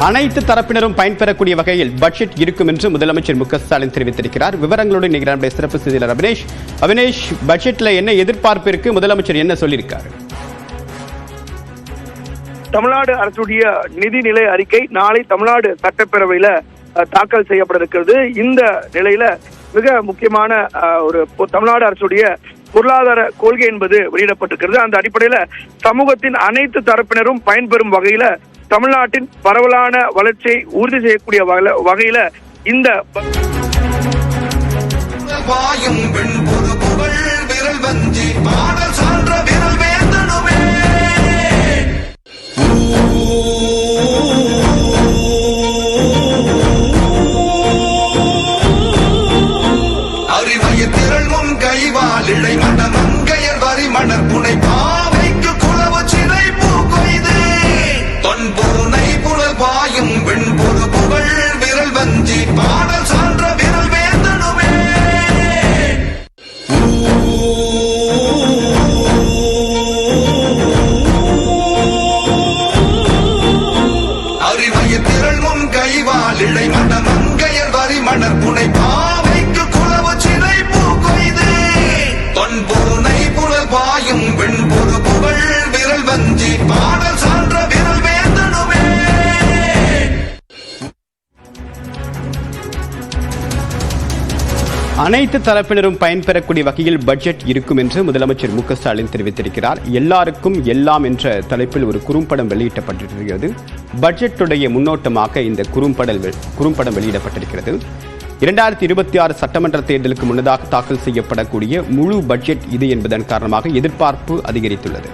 அனைத்து தரப்பினரும் பயன்பெறக்கூடிய வகையில் பட்ஜெட் இருக்கும் என்று முதலமைச்சர் மு க ஸ்டாலின் தெரிவித்திருக்கிறார். விவரங்களோடு நிகழ்ச்சிய சிறப்பு செய்தியாளர் அவினேஷ், பட்ஜெட்ல என்ன எதிர்பார்ப்பு இருக்கு, முதலமைச்சர் என்ன சொல்லியிருக்காரு? தமிழ்நாடு அரசுடைய நிதிநிலை அறிக்கை நாளை தமிழ்நாடு சட்டப்பேரவையில தாக்கல் செய்யப்பட இருக்கிறது. இந்த நிலையில மிக முக்கியமான ஒரு தமிழ்நாடு அரசுடைய பொருளாதார கொள்கை என்பது வெளியிடப்பட்டிருக்கிறது. அந்த அடிப்படையில சமூகத்தின் அனைத்து தரப்பினரும் பயன்பெறும் வகையில தமிழ்நாட்டின் பரவலான வளர்ச்சியை உறுதி செய்யக்கூடிய வகையில இந்த அனைத்து தரப்பினரும் பயன்பெறக்கூடிய வகையில் பட்ஜெட் இருக்கும் என்று முதலமைச்சர் மு க ஸ்டாலின் தெரிவித்திருக்கிறார். எல்லாருக்கும் எல்லாம் என்ற தலைப்பில் ஒரு குறும்படம் வெளியிடப்பட்டிருக்கிறது. பட்ஜெட்டுடைய முன்னோட்டமாக இந்த குறும்படம் வெளியிடப்பட்டிருக்கிறது. 2026 சட்டமன்ற தேர்தலுக்கு முன்னதாக தாக்கல் செய்யப்படக்கூடிய முழு பட்ஜெட் இது என்பதன் காரணமாக எதிர்பார்ப்பு அதிகரித்துள்ளது.